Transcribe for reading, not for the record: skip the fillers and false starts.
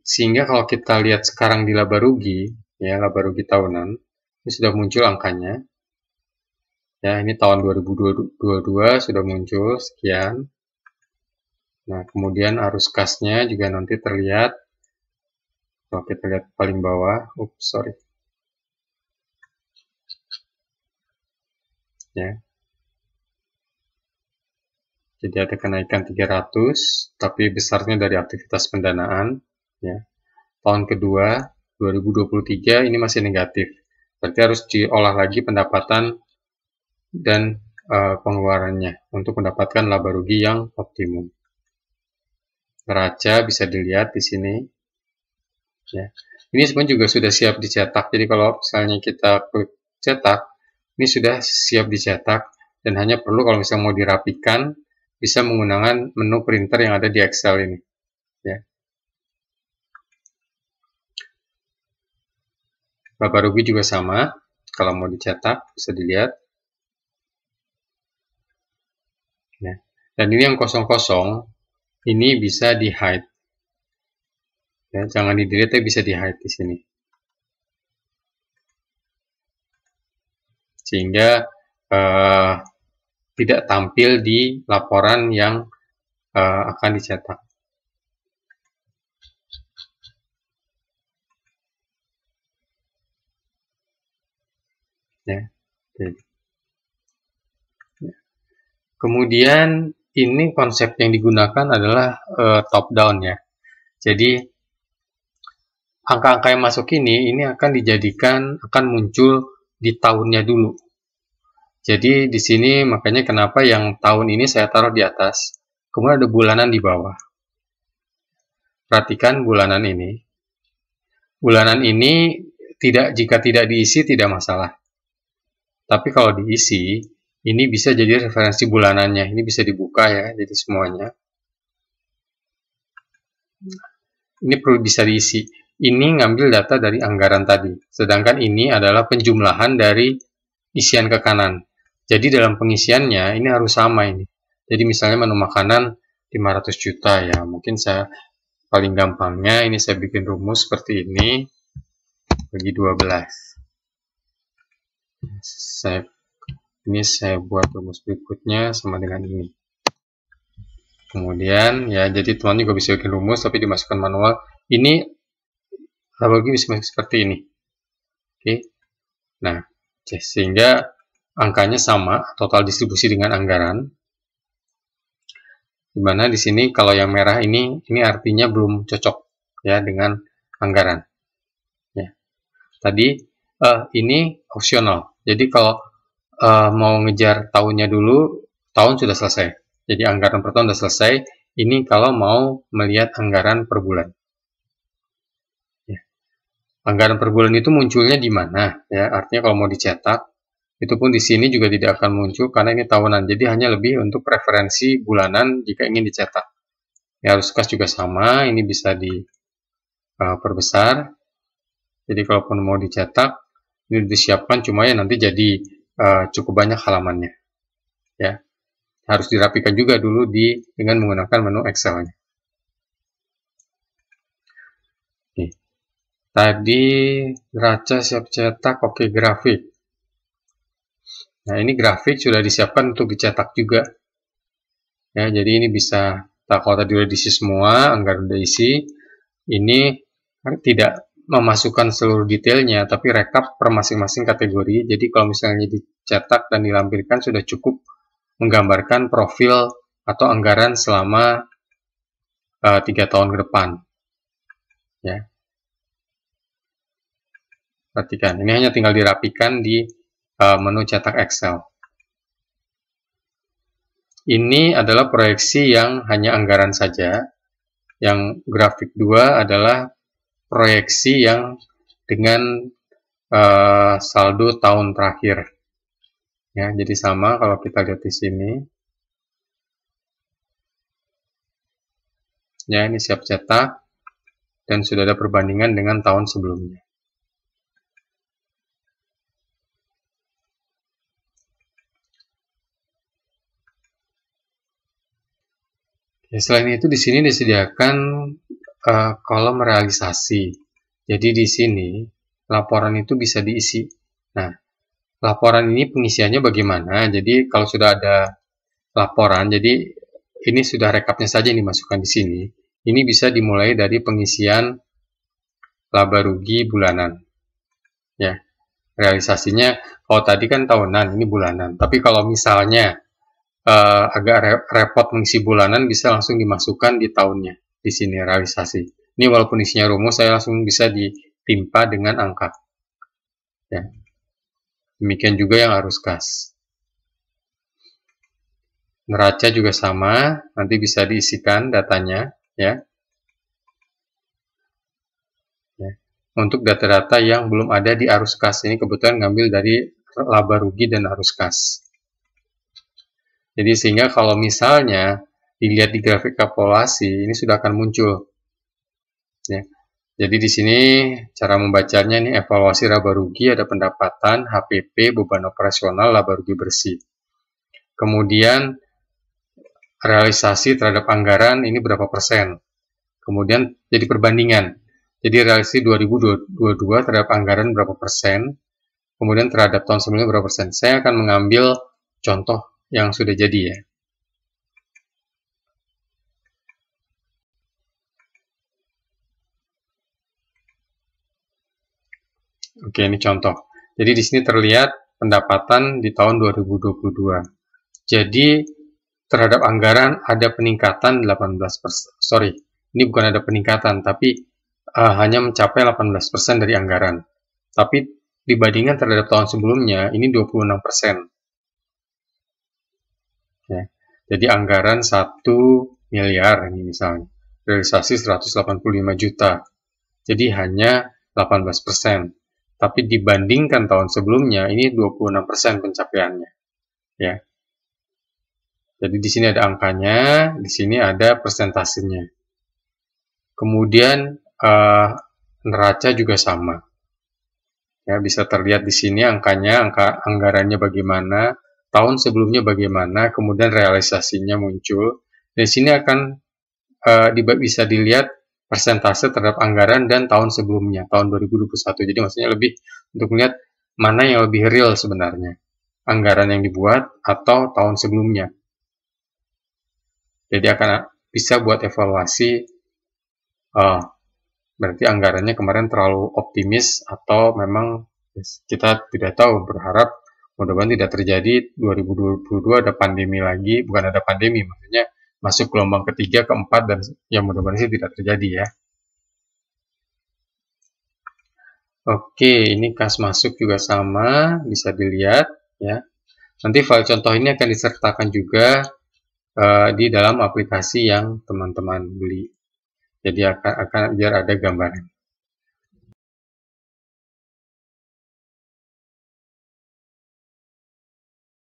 Sehingga kalau kita lihat sekarang di laba rugi, ya laba rugi tahunan, ini sudah muncul angkanya. Ya, ini tahun 2022 sudah muncul sekian. Nah, kemudian arus kasnya juga nanti terlihat. Kalau kita lihat paling bawah, sorry. Ya. Jadi ada kenaikan 300, tapi besarnya dari aktivitas pendanaan. Ya. Tahun kedua, 2023 ini masih negatif. Berarti harus diolah lagi pendapatan dan pengeluarannya untuk mendapatkan laba rugi yang optimum. Neraca bisa dilihat di sini. Ya. Ini sebenarnya juga sudah siap dicetak. Jadi kalau misalnya kita klik cetak, ini sudah siap dicetak dan hanya perlu kalau misalnya mau dirapikan bisa menggunakan menu printer yang ada di Excel ini. Ya. Laba rugi juga sama. Kalau mau dicetak bisa dilihat. Ya. Dan ini yang kosong-kosong ini bisa di hide. Ya, jangan di delete, bisa di hide di sini. Sehingga tidak tampil di laporan yang akan dicetak. Ya. Kemudian ini konsep yang digunakan adalah top down ya. Jadi angka-angka yang masuk ini akan dijadikan, akan muncul di tahunnya dulu. Jadi di sini makanya kenapa yang tahun ini saya taruh di atas, kemudian ada bulanan di bawah. Perhatikan bulanan ini. Bulanan ini jika tidak diisi tidak masalah. Tapi kalau diisi, ini bisa jadi referensi bulanannya. Ini bisa dibuka ya, jadi semuanya. Ini perlu bisa diisi. Ini ngambil data dari anggaran tadi. Sedangkan ini adalah penjumlahan dari isian ke kanan. Jadi dalam pengisiannya ini harus sama ini. Jadi misalnya menu makanan 500 juta ya. Mungkin saya paling gampangnya ini saya bikin rumus seperti ini bagi 12. Saya buat rumus berikutnya sama dengan ini. Kemudian ya jadi teman juga bisa bikin rumus tapi dimasukkan manual. Ini laba rugi bisa masuk seperti ini. Oke. Nah, sehingga angkanya sama, total distribusi dengan anggaran. Dimana di sini kalau yang merah ini artinya belum cocok ya dengan anggaran. Ya. Tadi ini opsional. Jadi kalau mau ngejar tahunnya dulu, tahun sudah selesai. Jadi anggaran per tahun sudah selesai. Ini kalau mau melihat anggaran per bulan. Ya. Anggaran per bulan itu munculnya di mana? Ya, artinya kalau mau dicetak, itu pun di sini juga tidak akan muncul karena ini tahunan. Jadi hanya lebih untuk referensi bulanan jika ingin dicetak. Ya, arus kas juga sama. Ini bisa diperbesar. Jadi kalaupun mau dicetak, ini disiapkan cuma ya nanti jadi cukup banyak halamannya. Ya, harus dirapikan juga dulu dengan menggunakan menu Excel-nya. Tadi neraca siap cetak, oke, grafik. Nah, ini grafik sudah disiapkan untuk dicetak juga. Ya, jadi ini bisa, kalau tadi udah diisi semua, anggaran udah isi, ini tidak memasukkan seluruh detailnya, tapi rekap per masing-masing kategori. Jadi kalau misalnya dicetak dan dilampirkan sudah cukup menggambarkan profil atau anggaran selama 3 tahun ke depan. Ya. Perhatikan, ini hanya tinggal dirapikan di menu cetak Excel. Ini adalah proyeksi yang hanya anggaran saja. Yang grafik 2 adalah proyeksi yang dengan saldo tahun terakhir. Ya, jadi sama kalau kita lihat di sini. Ya, ini siap cetak dan sudah ada perbandingan dengan tahun sebelumnya. Ya, selain itu di sini disediakan kolom realisasi. Jadi di sini laporan itu bisa diisi. Nah, laporan ini pengisiannya bagaimana? Jadi kalau sudah ada laporan, jadi ini sudah rekapnya saja yang dimasukkan di sini. Ini bisa dimulai dari pengisian laba rugi bulanan. Ya, realisasinya kalau tadi kan tahunan, ini bulanan. Tapi kalau misalnya agak repot mengisi bulanan, bisa langsung dimasukkan di tahunnya. Di sini realisasi. Ini walaupun isinya rumus, saya langsung bisa ditimpa dengan angka. Ya. Demikian juga yang arus kas. Neraca juga sama, nanti bisa diisikan datanya, ya. Untuk data-data yang belum ada di arus kas, ini kebetulan ngambil dari laba rugi dan arus kas. Jadi sehingga kalau misalnya dilihat di grafik kalkulasi, ini sudah akan muncul. Ya. Jadi di sini cara membacanya ini evaluasi laba rugi, ada pendapatan, HPP, beban operasional, laba rugi bersih. Kemudian realisasi terhadap anggaran ini berapa persen. Kemudian jadi perbandingan. Jadi realisasi 2022 terhadap anggaran berapa persen. Kemudian terhadap tahun sebelumnya berapa persen. Saya akan mengambil contoh yang sudah jadi ya. Oke, ini contoh. Jadi di sini terlihat pendapatan di tahun 2022. Jadi terhadap anggaran ada peningkatan 18%. Sorry, ini bukan ada peningkatan, tapi hanya mencapai 18% dari anggaran. Tapi dibandingkan terhadap tahun sebelumnya, ini 26%. Ya. Jadi anggaran 1 miliar ini misalnya. Realisasi 185 juta. Jadi hanya 18%. Tapi dibandingkan tahun sebelumnya, ini 26% pencapaiannya. Ya. Jadi di sini ada angkanya, di sini ada persentasenya. Kemudian neraca juga sama. Ya, bisa terlihat di sini angkanya, anggarannya bagaimana, tahun sebelumnya bagaimana, kemudian realisasinya muncul. Di sini akan bisa dilihat persentase terhadap anggaran dan tahun sebelumnya, tahun 2021. Jadi maksudnya lebih untuk melihat mana yang lebih real sebenarnya, anggaran yang dibuat atau tahun sebelumnya. Jadi akan bisa buat evaluasi, berarti anggarannya kemarin terlalu optimis atau memang kita tidak tahu, berharap mudah-mudahan tidak terjadi 2022 ada pandemi lagi, bukan ada pandemi, maksudnya masuk gelombang ketiga, keempat, dan yang mudah-mudahan sih tidak terjadi ya. Oke, ini kas masuk juga sama, bisa dilihat ya. Nanti file contoh ini akan disertakan juga di dalam aplikasi yang teman-teman beli. Jadi akan biar ada gambaran.